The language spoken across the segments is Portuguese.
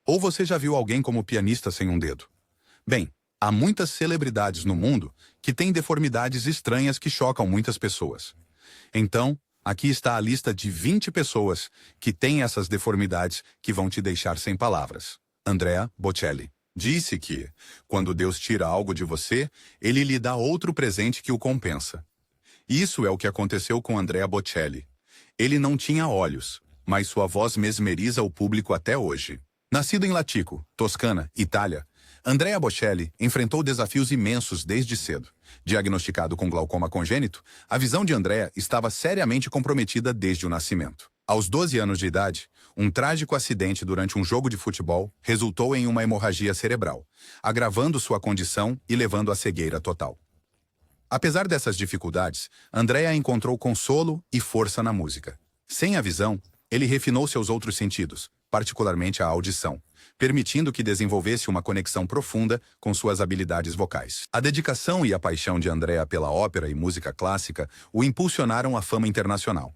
Ou você já viu alguém como pianista sem um dedo? Bem, há muitas celebridades no mundo que têm deformidades estranhas que chocam muitas pessoas. Então, aqui está a lista de 20 pessoas que têm essas deformidades que vão te deixar sem palavras. Andrea Bocelli disse que, quando Deus tira algo de você, ele lhe dá outro presente que o compensa. Isso é o que aconteceu com Andrea Bocelli. Ele não tinha olhos, mas sua voz mesmeriza o público até hoje. Nascido em Latico, Toscana, Itália, Andrea Bocelli enfrentou desafios imensos desde cedo. Diagnosticado com glaucoma congênito, a visão de Andrea estava seriamente comprometida desde o nascimento. Aos 12 anos de idade, um trágico acidente durante um jogo de futebol resultou em uma hemorragia cerebral, agravando sua condição e levando à cegueira total. Apesar dessas dificuldades, Andrea encontrou consolo e força na música. Sem a visão, ele refinou seus outros sentidos, particularmente a audição, permitindo que desenvolvesse uma conexão profunda com suas habilidades vocais. A dedicação e a paixão de Andrea pela ópera e música clássica o impulsionaram à fama internacional.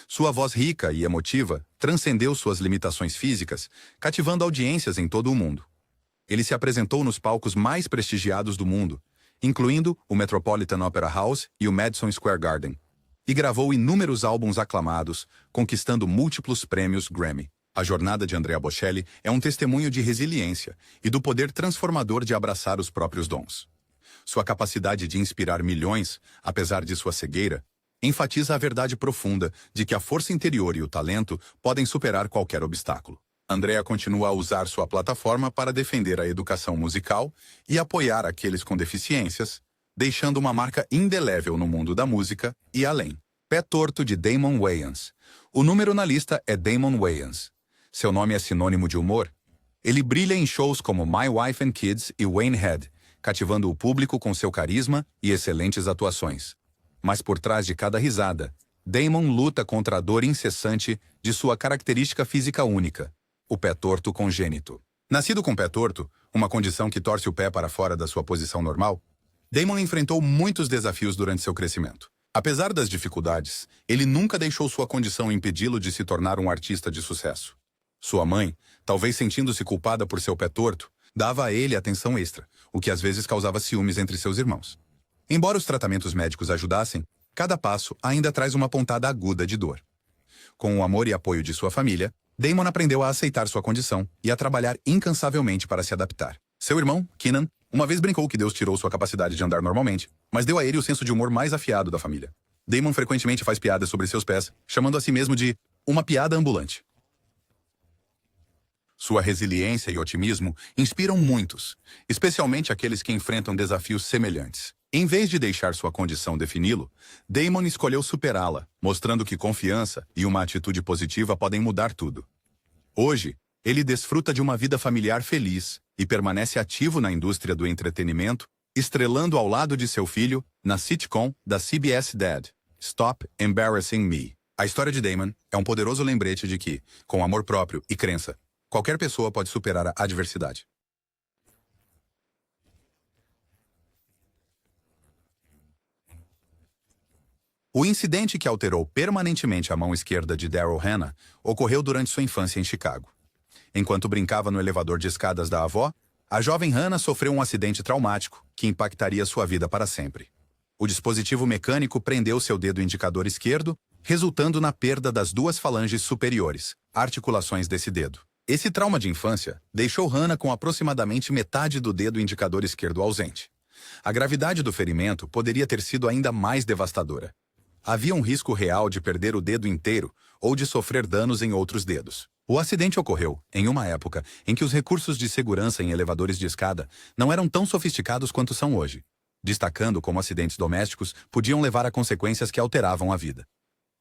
Sua voz rica e emotiva transcendeu suas limitações físicas, cativando audiências em todo o mundo. Ele se apresentou nos palcos mais prestigiados do mundo, incluindo o Metropolitan Opera House e o Madison Square Garden, e gravou inúmeros álbuns aclamados, conquistando múltiplos prêmios Grammy. A jornada de Andrea Bocelli é um testemunho de resiliência e do poder transformador de abraçar os próprios dons. Sua capacidade de inspirar milhões, apesar de sua cegueira, enfatiza a verdade profunda de que a força interior e o talento podem superar qualquer obstáculo. Andrea continua a usar sua plataforma para defender a educação musical e apoiar aqueles com deficiências, deixando uma marca indelével no mundo da música e além. Pé torto de Damon Wayans. O número na lista é Damon Wayans. Seu nome é sinônimo de humor. Ele brilha em shows como My Wife and Kids e Wayne Head, cativando o público com seu carisma e excelentes atuações. Mas por trás de cada risada, Damon luta contra a dor incessante de sua característica física única, o pé torto congênito. Nascido com pé torto, uma condição que torce o pé para fora da sua posição normal, Damon enfrentou muitos desafios durante seu crescimento. Apesar das dificuldades, ele nunca deixou sua condição impedi-lo de se tornar um artista de sucesso. Sua mãe, talvez sentindo-se culpada por seu pé torto, dava a ele atenção extra, o que às vezes causava ciúmes entre seus irmãos. Embora os tratamentos médicos ajudassem, cada passo ainda traz uma pontada aguda de dor. Com o amor e apoio de sua família, Damon aprendeu a aceitar sua condição e a trabalhar incansavelmente para se adaptar. Seu irmão, Keenan, uma vez brincou que Deus tirou sua capacidade de andar normalmente, mas deu a ele o senso de humor mais afiado da família. Damon frequentemente faz piadas sobre seus pés, chamando a si mesmo de uma piada ambulante. Sua resiliência e otimismo inspiram muitos, especialmente aqueles que enfrentam desafios semelhantes. Em vez de deixar sua condição defini-lo, Damon escolheu superá-la, mostrando que confiança e uma atitude positiva podem mudar tudo. Hoje, ele desfruta de uma vida familiar feliz e permanece ativo na indústria do entretenimento, estrelando ao lado de seu filho na sitcom da CBS Dad, Stop Embarrassing Me. A história de Damon é um poderoso lembrete de que, com amor próprio e crença, qualquer pessoa pode superar a adversidade. O incidente que alterou permanentemente a mão esquerda de Daryl Hannah ocorreu durante sua infância em Chicago. Enquanto brincava no elevador de escadas da avó, a jovem Hannah sofreu um acidente traumático que impactaria sua vida para sempre. O dispositivo mecânico prendeu seu dedo indicador esquerdo, resultando na perda das duas falanges superiores, articulações desse dedo. Esse trauma de infância deixou Hannah com aproximadamente metade do dedo indicador esquerdo ausente. A gravidade do ferimento poderia ter sido ainda mais devastadora. Havia um risco real de perder o dedo inteiro ou de sofrer danos em outros dedos. O acidente ocorreu em uma época em que os recursos de segurança em elevadores de escada não eram tão sofisticados quanto são hoje, destacando como acidentes domésticos podiam levar a consequências que alteravam a vida.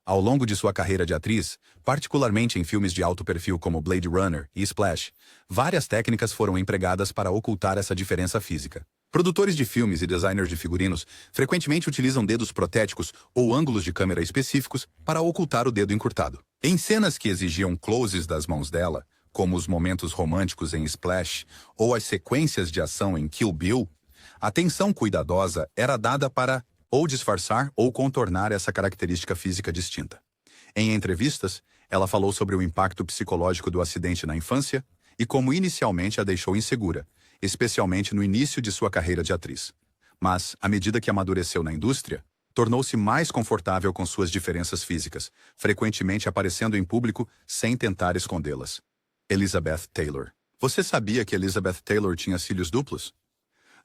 Ao longo de sua carreira de atriz, particularmente em filmes de alto perfil como Blade Runner e Splash, várias técnicas foram empregadas para ocultar essa diferença física. Produtores de filmes e designers de figurinos frequentemente utilizam dedos protéticos ou ângulos de câmera específicos para ocultar o dedo encurtado. Em cenas que exigiam closes das mãos dela, como os momentos românticos em Splash ou as sequências de ação em Kill Bill, a atenção cuidadosa era dada para ou disfarçar ou contornar essa característica física distinta. Em entrevistas, ela falou sobre o impacto psicológico do acidente na infância e como inicialmente a deixou insegura, especialmente no início de sua carreira de atriz. Mas, à medida que amadureceu na indústria, tornou-se mais confortável com suas diferenças físicas, frequentemente aparecendo em público sem tentar escondê-las. Elizabeth Taylor. Você sabia que Elizabeth Taylor tinha cílios duplos?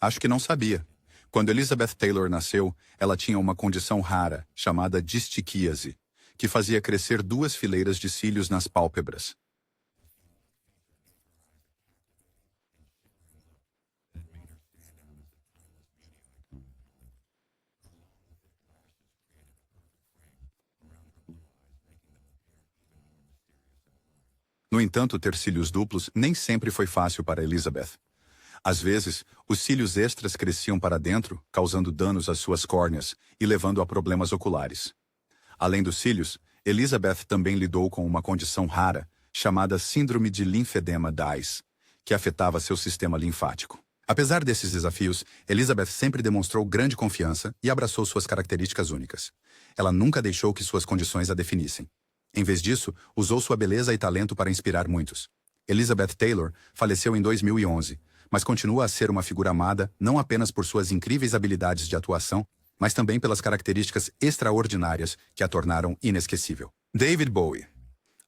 Acho que não sabia. Quando Elizabeth Taylor nasceu, ela tinha uma condição rara, chamada distiquíase, que fazia crescer 2 fileiras de cílios nas pálpebras. No entanto, ter cílios duplos nem sempre foi fácil para Elizabeth. Às vezes, os cílios extras cresciam para dentro, causando danos às suas córneas e levando a problemas oculares. Além dos cílios, Elizabeth também lidou com uma condição rara, chamada Síndrome de Linfedema Dies, que afetava seu sistema linfático. Apesar desses desafios, Elizabeth sempre demonstrou grande confiança e abraçou suas características únicas. Ela nunca deixou que suas condições a definissem. Em vez disso, usou sua beleza e talento para inspirar muitos. Elizabeth Taylor faleceu em 2011, mas continua a ser uma figura amada não apenas por suas incríveis habilidades de atuação, mas também pelas características extraordinárias que a tornaram inesquecível. David Bowie.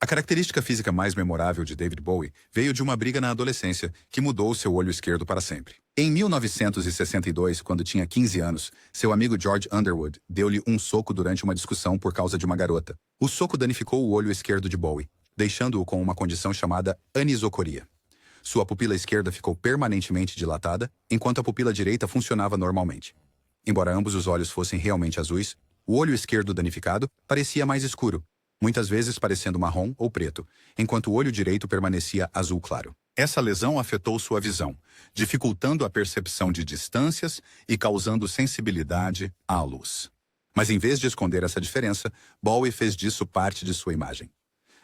A característica física mais memorável de David Bowie veio de uma briga na adolescência que mudou seu olho esquerdo para sempre. Em 1962, quando tinha 15 anos, seu amigo George Underwood deu-lhe um soco durante uma discussão por causa de uma garota. O soco danificou o olho esquerdo de Bowie, deixando-o com uma condição chamada anisocoria. Sua pupila esquerda ficou permanentemente dilatada, enquanto a pupila direita funcionava normalmente. Embora ambos os olhos fossem realmente azuis, o olho esquerdo danificado parecia mais escuro, muitas vezes parecendo marrom ou preto, enquanto o olho direito permanecia azul claro. Essa lesão afetou sua visão, dificultando a percepção de distâncias e causando sensibilidade à luz. Mas em vez de esconder essa diferença, Bowie fez disso parte de sua imagem.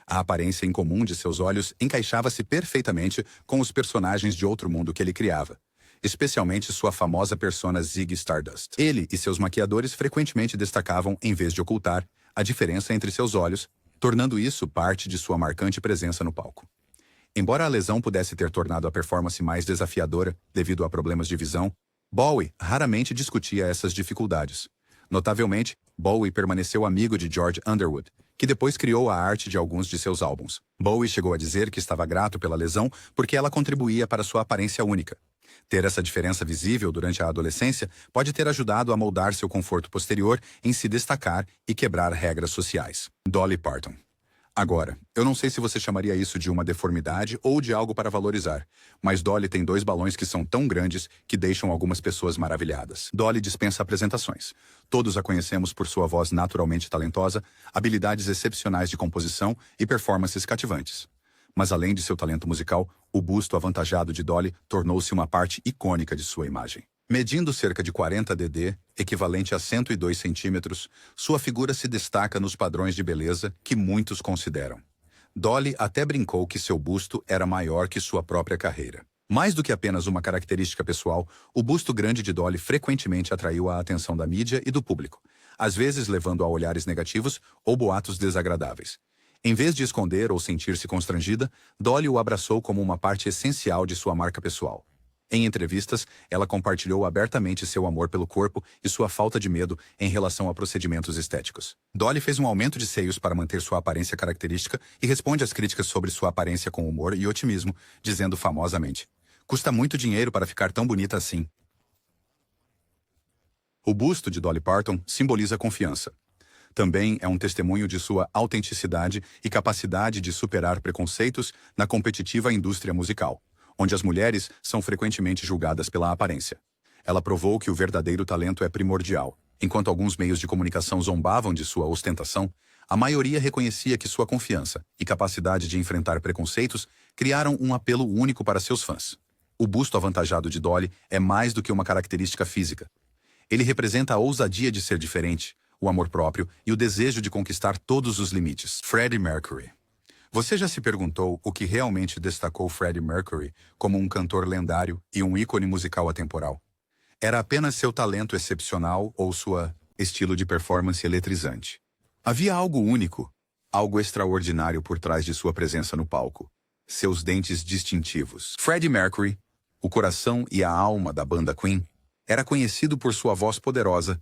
A aparência incomum de seus olhos encaixava-se perfeitamente com os personagens de outro mundo que ele criava, especialmente sua famosa persona Ziggy Stardust. Ele e seus maquiadores frequentemente destacavam, em vez de ocultar, a diferença entre seus olhos, tornando isso parte de sua marcante presença no palco. Embora a lesão pudesse ter tornado a performance mais desafiadora devido a problemas de visão, Bowie raramente discutia essas dificuldades. Notavelmente, Bowie permaneceu amigo de George Underwood, que depois criou a arte de alguns de seus álbuns. Bowie chegou a dizer que estava grato pela lesão porque ela contribuía para sua aparência única. Ter essa diferença visível durante a adolescência pode ter ajudado a moldar seu conforto posterior em se destacar e quebrar regras sociais. Dolly Parton. Agora, eu não sei se você chamaria isso de uma deformidade ou de algo para valorizar, mas Dolly tem 2 balões que são tão grandes que deixam algumas pessoas maravilhadas. Dolly dispensa apresentações. Todos a conhecemos por sua voz naturalmente talentosa, habilidades excepcionais de composição e performances cativantes. Mas além de seu talento musical, o busto avantajado de Dolly tornou-se uma parte icônica de sua imagem. Medindo cerca de 40 dd, equivalente a 102 centímetros, sua figura se destaca nos padrões de beleza que muitos consideram. Dolly até brincou que seu busto era maior que sua própria carreira. Mais do que apenas uma característica pessoal, o busto grande de Dolly frequentemente atraiu a atenção da mídia e do público, às vezes levando a olhares negativos ou boatos desagradáveis. Em vez de esconder ou sentir-se constrangida, Dolly o abraçou como uma parte essencial de sua marca pessoal. Em entrevistas, ela compartilhou abertamente seu amor pelo corpo e sua falta de medo em relação a procedimentos estéticos. Dolly fez um aumento de seios para manter sua aparência característica e responde às críticas sobre sua aparência com humor e otimismo, dizendo famosamente: "Custa muito dinheiro para ficar tão bonita assim." O busto de Dolly Parton simboliza confiança. Também é um testemunho de sua autenticidade e capacidade de superar preconceitos na competitiva indústria musical, onde as mulheres são frequentemente julgadas pela aparência. Ela provou que o verdadeiro talento é primordial. Enquanto alguns meios de comunicação zombavam de sua ostentação, a maioria reconhecia que sua confiança e capacidade de enfrentar preconceitos criaram um apelo único para seus fãs. O busto avantajado de Dolly é mais do que uma característica física. Ele representa a ousadia de ser diferente, o amor próprio e o desejo de conquistar todos os limites. Freddie Mercury. Você já se perguntou o que realmente destacou Freddie Mercury como um cantor lendário e um ícone musical atemporal? Era apenas seu talento excepcional ou sua estilo de performance eletrizante? Havia algo único, algo extraordinário por trás de sua presença no palco. seus dentes distintivos. Freddie Mercury, o coração e a alma da banda Queen, era conhecido por sua voz poderosa,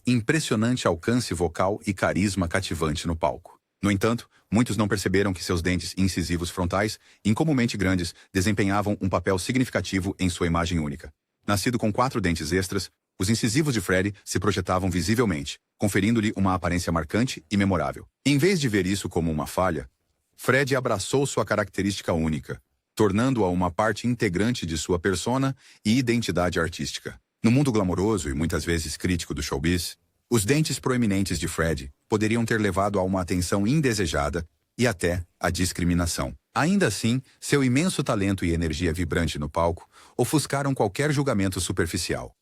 impressionante alcance vocal e carisma cativante no palco. No entanto, muitos não perceberam que seus dentes incisivos frontais, incomumente grandes, desempenhavam um papel significativo em sua imagem única. Nascido com 4 dentes extras, os incisivos de Freddie se projetavam visivelmente, conferindo-lhe uma aparência marcante e memorável. Em vez de ver isso como uma falha, Freddie abraçou sua característica única, tornando-a uma parte integrante de sua persona e identidade artística. No mundo glamouroso e muitas vezes crítico do showbiz, os dentes proeminentes de Freddie poderiam ter levado a uma atenção indesejada e até a discriminação. Ainda assim, seu imenso talento e energia vibrante no palco ofuscaram qualquer julgamento superficial.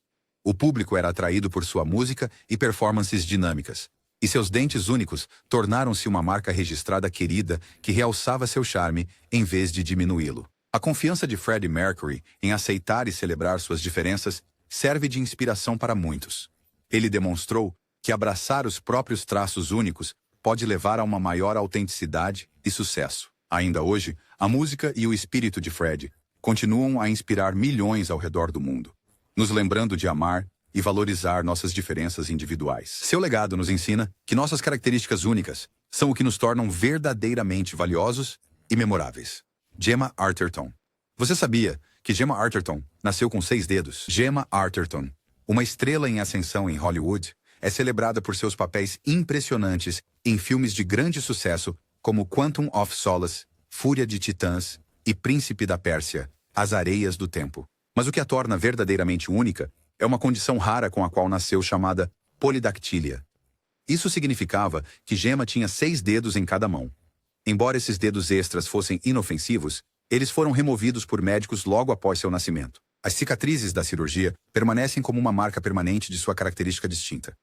O público era atraído por sua música e performances dinâmicas, e seus dentes únicos tornaram-se uma marca registrada querida que realçava seu charme em vez de diminuí-lo. A confiança de Freddie Mercury em aceitar e celebrar suas diferenças serve de inspiração para muitos. Ele demonstrou que abraçar os próprios traços únicos pode levar a uma maior autenticidade e sucesso. Ainda hoje, a música e o espírito de Freddie continuam a inspirar milhões ao redor do mundo, nos lembrando de amar e valorizar nossas diferenças individuais. Seu legado nos ensina que nossas características únicas são o que nos tornam verdadeiramente valiosos e memoráveis. Gemma Arterton. Você sabia que Gemma Arterton nasceu com 6 dedos? Gemma Arterton, uma estrela em ascensão em Hollywood, é celebrada por seus papéis impressionantes em filmes de grande sucesso como Quantum of Solace, Fúria de Titãs e Príncipe da Pérsia, As Areias do Tempo. Mas o que a torna verdadeiramente única é uma condição rara com a qual nasceu chamada polidactília. Isso significava que Gemma tinha 6 dedos em cada mão. Embora esses dedos extras fossem inofensivos, eles foram removidos por médicos logo após seu nascimento. As cicatrizes da cirurgia permanecem como uma marca permanente de sua característica distinta.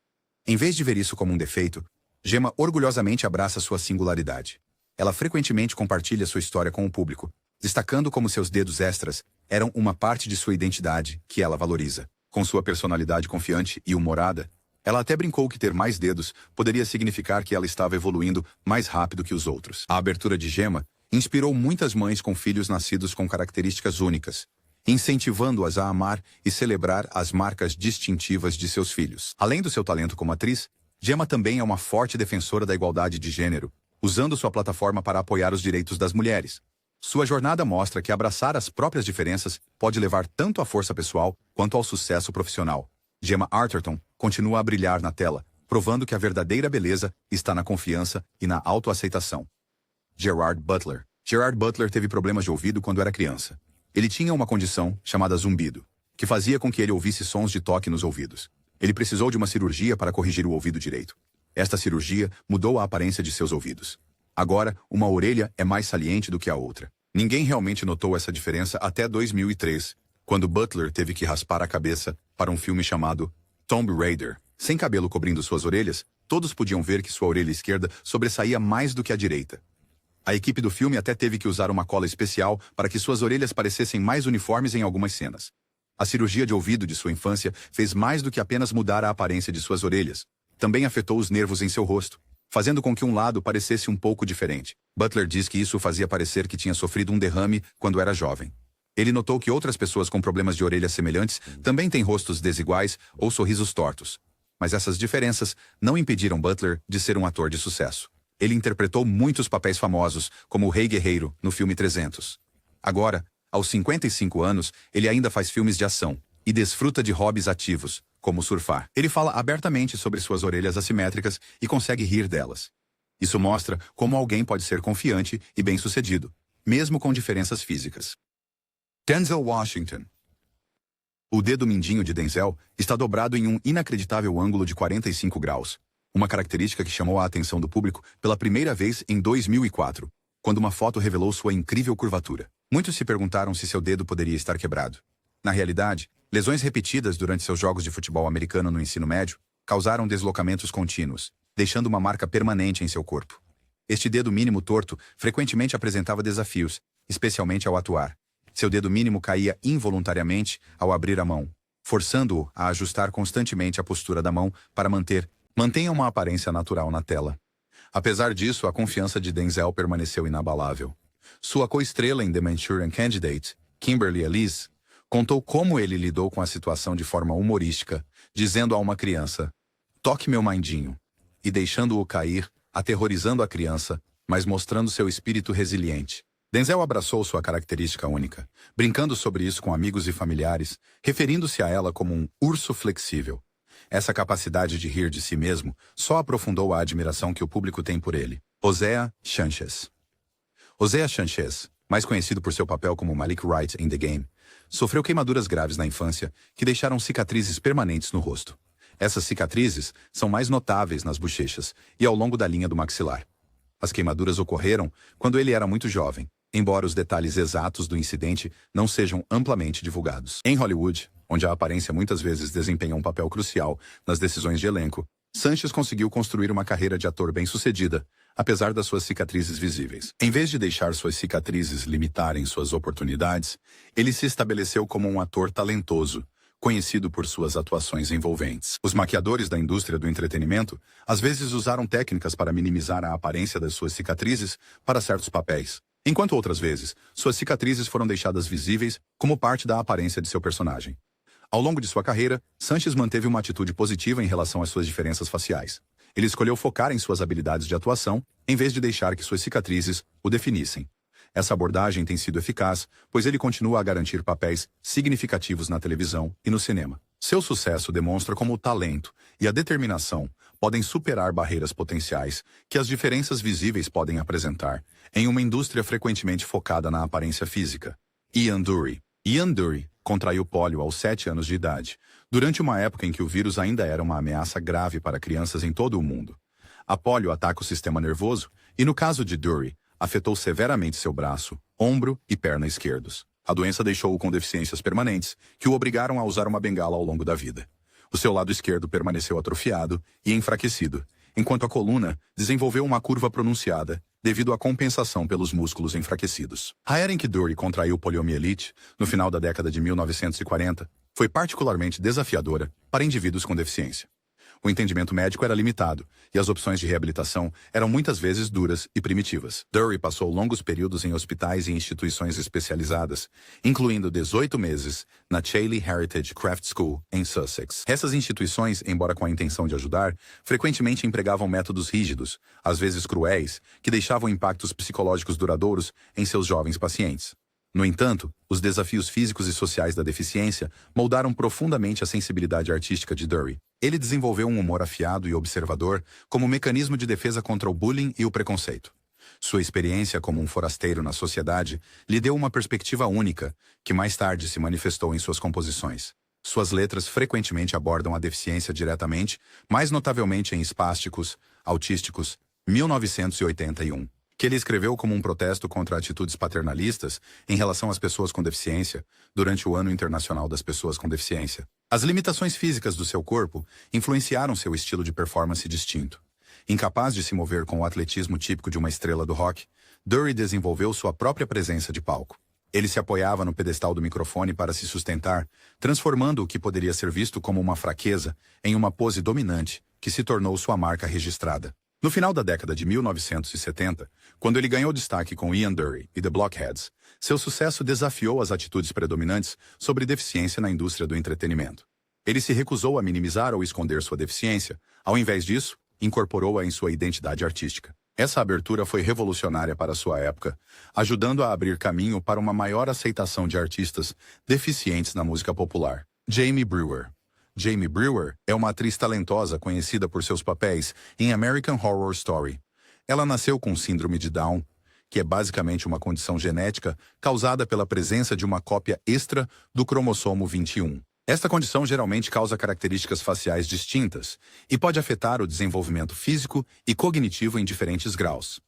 Em vez de ver isso como um defeito, Gemma orgulhosamente abraça sua singularidade. Ela frequentemente compartilha sua história com o público, destacando como seus dedos extras eram uma parte de sua identidade que ela valoriza. Com sua personalidade confiante e humorada, ela até brincou que ter mais dedos poderia significar que ela estava evoluindo mais rápido que os outros. A abertura de Gemma inspirou muitas mães com filhos nascidos com características únicas, incentivando-as a amar e celebrar as marcas distintivas de seus filhos. Além do seu talento como atriz, Gemma também é uma forte defensora da igualdade de gênero, usando sua plataforma para apoiar os direitos das mulheres. Sua jornada mostra que abraçar as próprias diferenças pode levar tanto à força pessoal quanto ao sucesso profissional. Gemma Arterton continua a brilhar na tela, provando que a verdadeira beleza está na confiança e na autoaceitação. Gerard Butler. Gerard Butler teve problemas de ouvido quando era criança. Ele tinha uma condição chamada zumbido, que fazia com que ele ouvisse sons de toque nos ouvidos. Ele precisou de uma cirurgia para corrigir o ouvido direito. Esta cirurgia mudou a aparência de seus ouvidos. Agora, uma orelha é mais saliente do que a outra. Ninguém realmente notou essa diferença até 2003, quando Butler teve que raspar a cabeça para um filme chamado Tomb Raider. Sem cabelo cobrindo suas orelhas, todos podiam ver que sua orelha esquerda sobressaía mais do que a direita. A equipe do filme até teve que usar uma cola especial para que suas orelhas parecessem mais uniformes em algumas cenas. A cirurgia de ouvido de sua infância fez mais do que apenas mudar a aparência de suas orelhas. Também afetou os nervos em seu rosto, fazendo com que um lado parecesse um pouco diferente. Butler diz que isso fazia parecer que tinha sofrido um derrame quando era jovem. Ele notou que outras pessoas com problemas de orelhas semelhantes também têm rostos desiguais ou sorrisos tortos. Mas essas diferenças não impediram Butler de ser um ator de sucesso. Ele interpretou muitos papéis famosos, como o Rei Guerreiro, no filme 300. Agora, aos 55 anos, ele ainda faz filmes de ação e desfruta de hobbies ativos, como surfar. Ele fala abertamente sobre suas orelhas assimétricas e consegue rir delas. Isso mostra como alguém pode ser confiante e bem-sucedido, mesmo com diferenças físicas. Denzel Washington. O dedo mindinho de Denzel está dobrado em um inacreditável ângulo de 45 graus. Uma característica que chamou a atenção do público pela primeira vez em 2004, quando uma foto revelou sua incrível curvatura. Muitos se perguntaram se seu dedo poderia estar quebrado. Na realidade, lesões repetidas durante seus jogos de futebol americano no ensino médio causaram deslocamentos contínuos, deixando uma marca permanente em seu corpo. Este dedo mínimo torto frequentemente apresentava desafios, especialmente ao atuar. Seu dedo mínimo caía involuntariamente ao abrir a mão, forçando-o a ajustar constantemente a postura da mão para mantenha uma aparência natural na tela. Apesar disso, a confiança de Denzel permaneceu inabalável. Sua co-estrela em The Manchurian Candidate, Kimberly Elise, contou como ele lidou com a situação de forma humorística, dizendo a uma criança: "Toque meu mindinho", e deixando-o cair, aterrorizando a criança, mas mostrando seu espírito resiliente. Denzel abraçou sua característica única, brincando sobre isso com amigos e familiares, referindo-se a ela como um urso flexível. Essa capacidade de rir de si mesmo só aprofundou a admiração que o público tem por ele. Hosea Sanchez. Hosea Sanchez, mais conhecido por seu papel como Malik Wright em The Game, sofreu queimaduras graves na infância que deixaram cicatrizes permanentes no rosto. Essas cicatrizes são mais notáveis nas bochechas e ao longo da linha do maxilar. As queimaduras ocorreram quando ele era muito jovem, embora os detalhes exatos do incidente não sejam amplamente divulgados. Em Hollywood, onde a aparência muitas vezes desempenha um papel crucial nas decisões de elenco, Sanchez conseguiu construir uma carreira de ator bem-sucedida, apesar das suas cicatrizes visíveis. Em vez de deixar suas cicatrizes limitarem suas oportunidades, ele se estabeleceu como um ator talentoso, conhecido por suas atuações envolventes. Os maquiadores da indústria do entretenimento às vezes usaram técnicas para minimizar a aparência das suas cicatrizes para certos papéis, enquanto outras vezes, suas cicatrizes foram deixadas visíveis como parte da aparência de seu personagem. Ao longo de sua carreira, Sanchez manteve uma atitude positiva em relação às suas diferenças faciais. Ele escolheu focar em suas habilidades de atuação, em vez de deixar que suas cicatrizes o definissem. Essa abordagem tem sido eficaz, pois ele continua a garantir papéis significativos na televisão e no cinema. Seu sucesso demonstra como o talento e a determinação podem superar barreiras potenciais que as diferenças visíveis podem apresentar em uma indústria frequentemente focada na aparência física. Ian Dury. Ian Dury contraiu pólio aos 7 anos de idade, durante uma época em que o vírus ainda era uma ameaça grave para crianças em todo o mundo. A pólio ataca o sistema nervoso e, no caso de Dury, afetou severamente seu braço, ombro e perna esquerdos. A doença deixou-o com deficiências permanentes, que o obrigaram a usar uma bengala ao longo da vida. O seu lado esquerdo permaneceu atrofiado e enfraquecido, enquanto a coluna desenvolveu uma curva pronunciada devido à compensação pelos músculos enfraquecidos. A era em que Dury contraiu poliomielite, no final da década de 1940, foi particularmente desafiadora para indivíduos com deficiência. O entendimento médico era limitado, e as opções de reabilitação eram muitas vezes duras e primitivas. Dury passou longos períodos em hospitais e instituições especializadas, incluindo 18 meses na Chailey Heritage Craft School, em Sussex. Essas instituições, embora com a intenção de ajudar, frequentemente empregavam métodos rígidos, às vezes cruéis, que deixavam impactos psicológicos duradouros em seus jovens pacientes. No entanto, os desafios físicos e sociais da deficiência moldaram profundamente a sensibilidade artística de Dury. Ele desenvolveu um humor afiado e observador como mecanismo de defesa contra o bullying e o preconceito. Sua experiência como um forasteiro na sociedade lhe deu uma perspectiva única, que mais tarde se manifestou em suas composições. Suas letras frequentemente abordam a deficiência diretamente, mais notavelmente em Spásticos, Autísticos, 1981. Que ele escreveu como um protesto contra atitudes paternalistas em relação às pessoas com deficiência durante o Ano Internacional das Pessoas com Deficiência. As limitações físicas do seu corpo influenciaram seu estilo de performance distinto. Incapaz de se mover com o atletismo típico de uma estrela do rock, Dury desenvolveu sua própria presença de palco. Ele se apoiava no pedestal do microfone para se sustentar, transformando o que poderia ser visto como uma fraqueza em uma pose dominante que se tornou sua marca registrada. No final da década de 1970, quando ele ganhou destaque com Ian Dury e The Blockheads, seu sucesso desafiou as atitudes predominantes sobre deficiência na indústria do entretenimento. Ele se recusou a minimizar ou esconder sua deficiência, ao invés disso, incorporou-a em sua identidade artística. Essa abertura foi revolucionária para sua época, ajudando a abrir caminho para uma maior aceitação de artistas deficientes na música popular. Jamie Brewer. Jamie Brewer é uma atriz talentosa conhecida por seus papéis em American Horror Story. Ela nasceu com síndrome de Down, que é basicamente uma condição genética causada pela presença de uma cópia extra do cromossomo 21. Esta condição geralmente causa características faciais distintas e pode afetar o desenvolvimento físico e cognitivo em diferentes graus.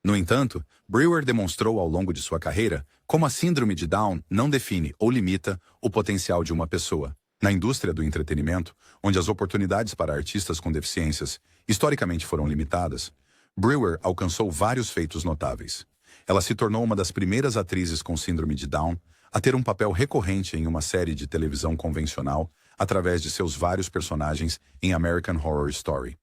No entanto, Brewer demonstrou ao longo de sua carreira como a síndrome de Down não define ou limita o potencial de uma pessoa. Na indústria do entretenimento, onde as oportunidades para artistas com deficiências historicamente foram limitadas, Brewer alcançou vários feitos notáveis. Ela se tornou uma das primeiras atrizes com síndrome de Down a ter um papel recorrente em uma série de televisão convencional através de seus vários personagens em American Horror Story.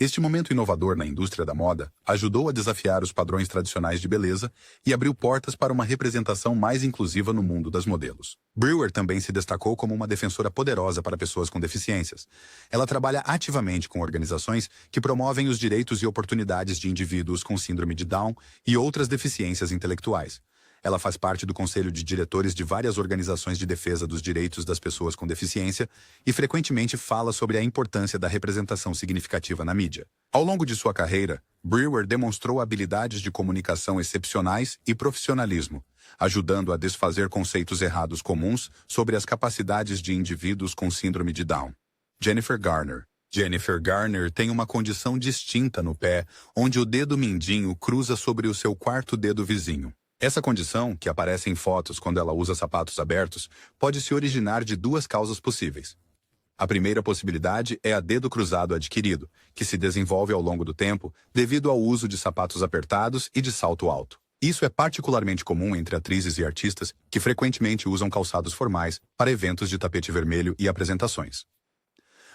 Este momento inovador na indústria da moda ajudou a desafiar os padrões tradicionais de beleza e abriu portas para uma representação mais inclusiva no mundo das modelos. Brewer também se destacou como uma defensora poderosa para pessoas com deficiências. Ela trabalha ativamente com organizações que promovem os direitos e oportunidades de indivíduos com síndrome de Down e outras deficiências intelectuais. Ela faz parte do conselho de diretores de várias organizações de defesa dos direitos das pessoas com deficiência e frequentemente fala sobre a importância da representação significativa na mídia. Ao longo de sua carreira, Brewer demonstrou habilidades de comunicação excepcionais e profissionalismo, ajudando a desfazer conceitos errados comuns sobre as capacidades de indivíduos com síndrome de Down. Jennifer Garner. Jennifer Garner tem uma condição distinta no pé, onde o dedo mindinho cruza sobre o seu quarto dedo vizinho. Essa condição, que aparece em fotos quando ela usa sapatos abertos, pode se originar de duas causas possíveis. A primeira possibilidade é a dedo cruzado adquirido, que se desenvolve ao longo do tempo devido ao uso de sapatos apertados e de salto alto. Isso é particularmente comum entre atrizes e artistas que frequentemente usam calçados formais para eventos de tapete vermelho e apresentações.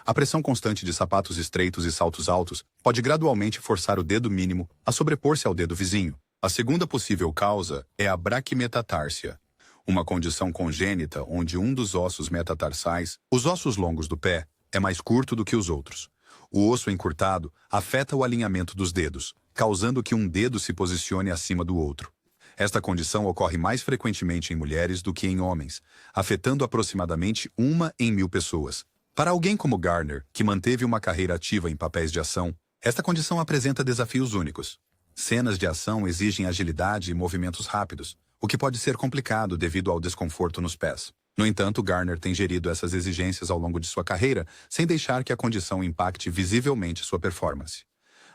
A pressão constante de sapatos estreitos e saltos altos pode gradualmente forçar o dedo mínimo a sobrepor-se ao dedo vizinho. A segunda possível causa é a braquimetatarsia, uma condição congênita onde um dos ossos metatarsais, os ossos longos do pé, é mais curto do que os outros. O osso encurtado afeta o alinhamento dos dedos, causando que um dedo se posicione acima do outro. Esta condição ocorre mais frequentemente em mulheres do que em homens, afetando aproximadamente 1 em 1000 pessoas. Para alguém como Garner, que manteve uma carreira ativa em papéis de ação, esta condição apresenta desafios únicos. Cenas de ação exigem agilidade e movimentos rápidos, o que pode ser complicado devido ao desconforto nos pés. No entanto, Garner tem gerido essas exigências ao longo de sua carreira, sem deixar que a condição impacte visivelmente sua performance.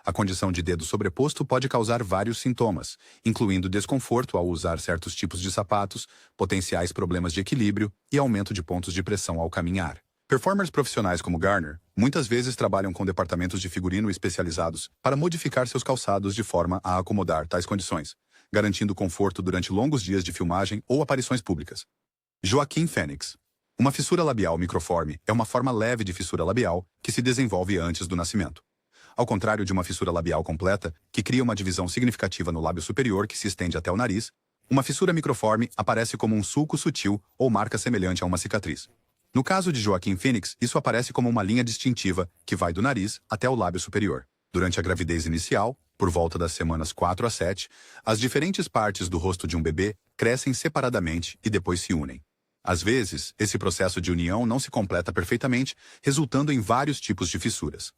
A condição de dedo sobreposto pode causar vários sintomas, incluindo desconforto ao usar certos tipos de sapatos, potenciais problemas de equilíbrio e aumento de pontos de pressão ao caminhar. Performers profissionais como Garner muitas vezes trabalham com departamentos de figurino especializados para modificar seus calçados de forma a acomodar tais condições, garantindo conforto durante longos dias de filmagem ou aparições públicas. Joaquin Phoenix. Uma fissura labial microforme é uma forma leve de fissura labial que se desenvolve antes do nascimento. Ao contrário de uma fissura labial completa, que cria uma divisão significativa no lábio superior que se estende até o nariz, uma fissura microforme aparece como um sulco sutil ou marca semelhante a uma cicatriz. No caso de Joaquin Phoenix, isso aparece como uma linha distintiva que vai do nariz até o lábio superior. Durante a gravidez inicial, por volta das semanas 4 a 7, as diferentes partes do rosto de um bebê crescem separadamente e depois se unem. Às vezes, esse processo de união não se completa perfeitamente, resultando em vários tipos de fissuras.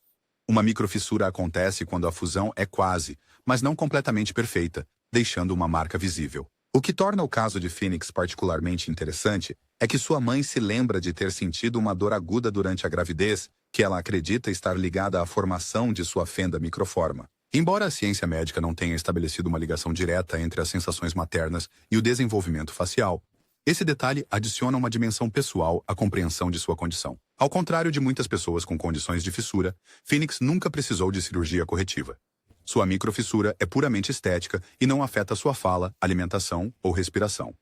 Uma microfissura acontece quando a fusão é quase, mas não completamente perfeita, deixando uma marca visível. O que torna o caso de Phoenix particularmente interessante é que sua mãe se lembra de ter sentido uma dor aguda durante a gravidez, que ela acredita estar ligada à formação de sua fenda microforma. Embora a ciência médica não tenha estabelecido uma ligação direta entre as sensações maternas e o desenvolvimento facial, esse detalhe adiciona uma dimensão pessoal à compreensão de sua condição. Ao contrário de muitas pessoas com condições de fissura, Phoenix nunca precisou de cirurgia corretiva. Sua microfissura é puramente estética e não afeta sua fala, alimentação ou respiração.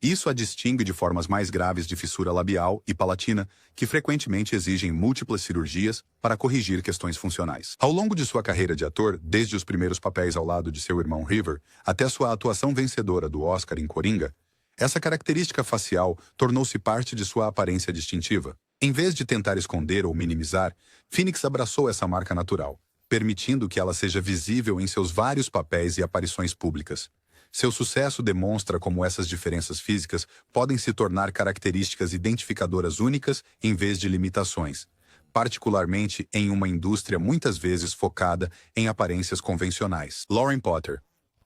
Isso a distingue de formas mais graves de fissura labial e palatina, que frequentemente exigem múltiplas cirurgias para corrigir questões funcionais. Ao longo de sua carreira de ator, desde os primeiros papéis ao lado de seu irmão River, até sua atuação vencedora do Oscar em Coringa, essa característica facial tornou-se parte de sua aparência distintiva. Em vez de tentar esconder ou minimizar, Phoenix abraçou essa marca natural, permitindo que ela seja visível em seus vários papéis e aparições públicas. Seu sucesso demonstra como essas diferenças físicas podem se tornar características identificadoras únicas em vez de limitações, particularmente em uma indústria muitas vezes focada em aparências convencionais. Lauren Potter.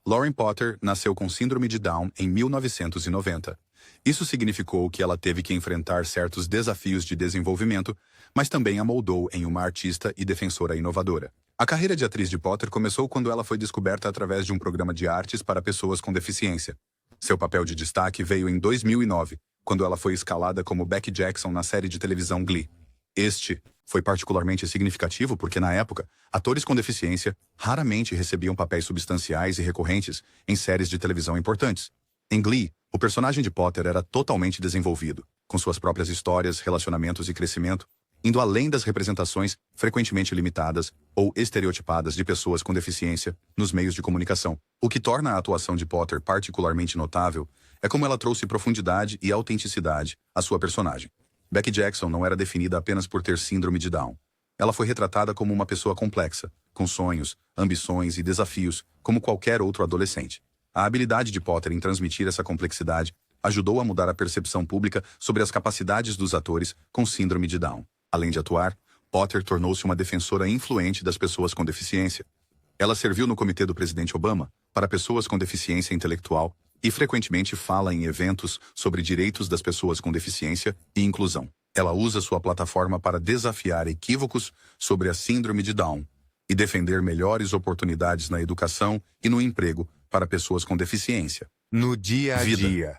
Lauren Potter nasceu com síndrome de Down em 1990. Isso significou que ela teve que enfrentar certos desafios de desenvolvimento, mas também a moldou em uma artista e defensora inovadora. A carreira de atriz de Potter começou quando ela foi descoberta através de um programa de artes para pessoas com deficiência. Seu papel de destaque veio em 2009, quando ela foi escalada como Becky Jackson na série de televisão Glee. Este foi particularmente significativo porque, na época, atores com deficiência raramente recebiam papéis substanciais e recorrentes em séries de televisão importantes. Em Glee, o personagem de Potter era totalmente desenvolvido, com suas próprias histórias, relacionamentos e crescimento, indo além das representações frequentemente limitadas ou estereotipadas de pessoas com deficiência nos meios de comunicação. O que torna a atuação de Potter particularmente notável é como ela trouxe profundidade e autenticidade à sua personagem. Becky Jackson não era definida apenas por ter síndrome de Down. Ela foi retratada como uma pessoa complexa, com sonhos, ambições e desafios, como qualquer outro adolescente. A habilidade de Potter em transmitir essa complexidade ajudou a mudar a percepção pública sobre as capacidades dos atores com síndrome de Down. Além de atuar, Potter tornou-se uma defensora influente das pessoas com deficiência. Ela serviu no comitê do presidente Obama para pessoas com deficiência intelectual e frequentemente fala em eventos sobre direitos das pessoas com deficiência e inclusão. Ela usa sua plataforma para desafiar equívocos sobre a síndrome de Down e defender melhores oportunidades na educação e no emprego para pessoas com deficiência. No dia a dia,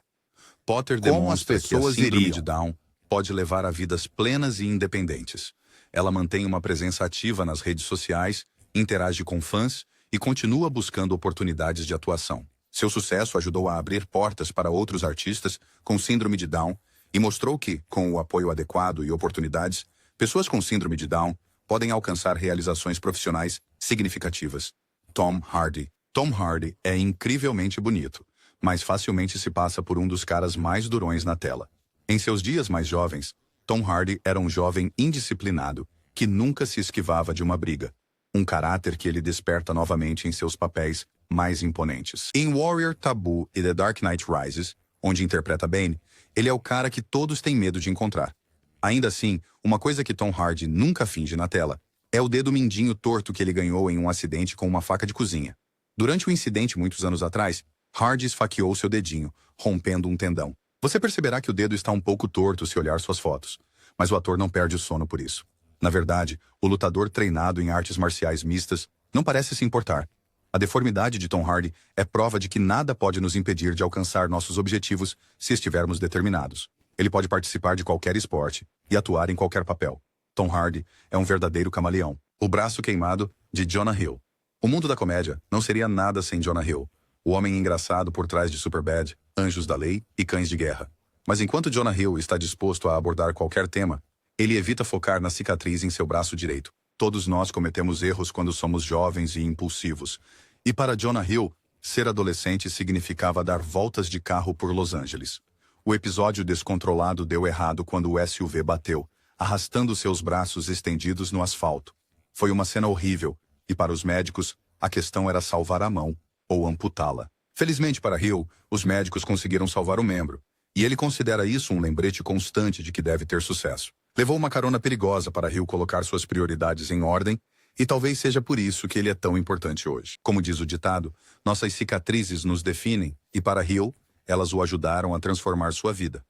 Potter como as demonstra pessoas que a síndrome iriam? de Down pode levar a vidas plenas e independentes. Ela mantém uma presença ativa nas redes sociais, interage com fãs e continua buscando oportunidades de atuação. Seu sucesso ajudou a abrir portas para outros artistas com síndrome de Down e mostrou que, com o apoio adequado e oportunidades, pessoas com síndrome de Down podem alcançar realizações profissionais significativas. Tom Hardy. Tom Hardy é incrivelmente bonito, mas facilmente se passa por um dos caras mais durões na tela. Em seus dias mais jovens, Tom Hardy era um jovem indisciplinado que nunca se esquivava de uma briga. Um caráter que ele desperta novamente em seus papéis mais imponentes. Em Warrior, Taboo e The Dark Knight Rises, onde interpreta Bane, ele é o cara que todos têm medo de encontrar. Ainda assim, uma coisa que Tom Hardy nunca finge na tela é o dedo mindinho torto que ele ganhou em um acidente com uma faca de cozinha. Durante um incidente muitos anos atrás, Hardy esfaqueou seu dedinho, rompendo um tendão. Você perceberá que o dedo está um pouco torto se olhar suas fotos, mas o ator não perde o sono por isso. Na verdade, o lutador treinado em artes marciais mistas não parece se importar. A deformidade de Tom Hardy é prova de que nada pode nos impedir de alcançar nossos objetivos se estivermos determinados. Ele pode participar de qualquer esporte e atuar em qualquer papel. Tom Hardy é um verdadeiro camaleão. O braço queimado de Jonah Hill. O mundo da comédia não seria nada sem Jonah Hill, o homem engraçado por trás de Superbad, Anjos da Lei e Cães de Guerra. Mas enquanto Jonah Hill está disposto a abordar qualquer tema, ele evita focar na cicatriz em seu braço direito. Todos nós cometemos erros quando somos jovens e impulsivos. E para Jonah Hill, ser adolescente significava dar voltas de carro por Los Angeles. O episódio descontrolado deu errado quando o SUV bateu, arrastando seus braços estendidos no asfalto. Foi uma cena horrível, e para os médicos, a questão era salvar a mão ou amputá-la. Felizmente para Hill, os médicos conseguiram salvar o membro, e ele considera isso um lembrete constante de que deve ter sucesso. Levou uma carona perigosa para Hill colocar suas prioridades em ordem, e talvez seja por isso que ele é tão importante hoje. Como diz o ditado, nossas cicatrizes nos definem, e para Hill, elas o ajudaram a transformar sua vida.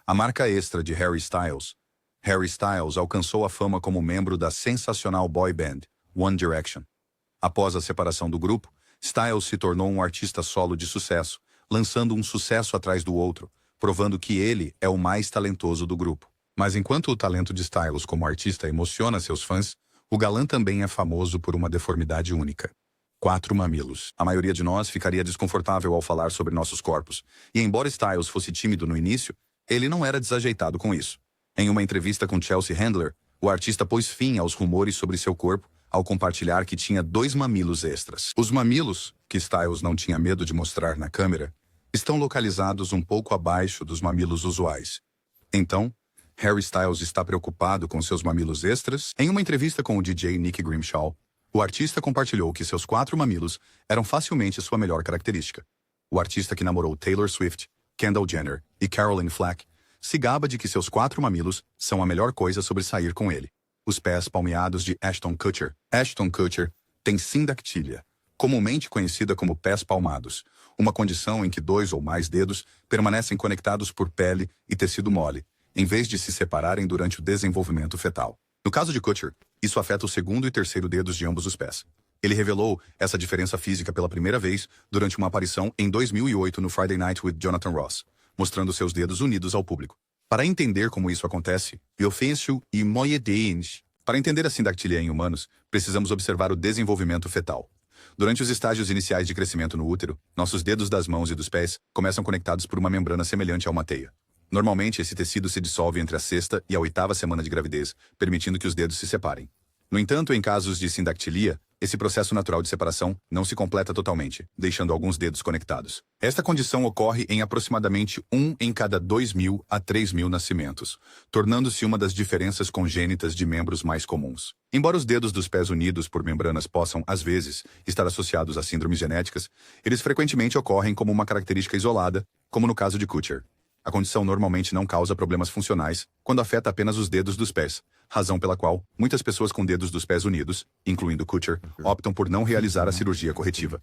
A marca extra de Harry Styles. Harry Styles alcançou a fama como membro da sensacional boy band, One Direction. Após a separação do grupo, Styles se tornou um artista solo de sucesso, lançando um sucesso atrás do outro, provando que ele é o mais talentoso do grupo. Mas enquanto o talento de Styles como artista emociona seus fãs, o galã também é famoso por uma deformidade única. 4 mamilos. A maioria de nós ficaria desconfortável ao falar sobre nossos corpos, e embora Styles fosse tímido no início, ele não era desajeitado com isso. Em uma entrevista com Chelsea Handler, o artista pôs fim aos rumores sobre seu corpo ao compartilhar que tinha 2 mamilos extras. Os mamilos, que Styles não tinha medo de mostrar na câmera, estão localizados um pouco abaixo dos mamilos usuais. Então, Harry Styles está preocupado com seus mamilos extras? Em uma entrevista com o DJ Nick Grimshaw, o artista compartilhou que seus 4 mamilos eram facilmente sua melhor característica. O artista que namorou Taylor Swift, Kendall Jenner e Caroline Flack se gaba de que seus 4 mamilos são a melhor coisa sobre sair com ele. Os pés palmeados de Ashton Kutcher. Ashton Kutcher tem sindactília, comumente conhecida como pés palmados, uma condição em que 2 ou mais dedos permanecem conectados por pele e tecido mole, em vez de se separarem durante o desenvolvimento fetal. No caso de Kutcher, isso afeta o 2º e 3º dedos de ambos os pés. Ele revelou essa diferença física pela primeira vez durante uma aparição em 2008 no Friday Night with Jonathan Ross, mostrando seus dedos unidos ao público. Para entender como isso acontece, Biofêncio e Moedeens. Para entender a sindactília em humanos, precisamos observar o desenvolvimento fetal. Durante os estágios iniciais de crescimento no útero, nossos dedos das mãos e dos pés começam conectados por uma membrana semelhante a uma teia. Normalmente, esse tecido se dissolve entre a sexta e a oitava semana de gravidez, permitindo que os dedos se separem. No entanto, em casos de sindactilia, esse processo natural de separação não se completa totalmente, deixando alguns dedos conectados. Esta condição ocorre em aproximadamente 1 em cada 2.000 a 3.000 nascimentos, tornando-se uma das diferenças congênitas de membros mais comuns. Embora os dedos dos pés unidos por membranas possam, às vezes, estar associados a síndromes genéticas, eles frequentemente ocorrem como uma característica isolada, como no caso de Kucher. A condição normalmente não causa problemas funcionais quando afeta apenas os dedos dos pés, razão pela qual muitas pessoas com dedos dos pés unidos, incluindo Kucher, optam por não realizar a cirurgia corretiva.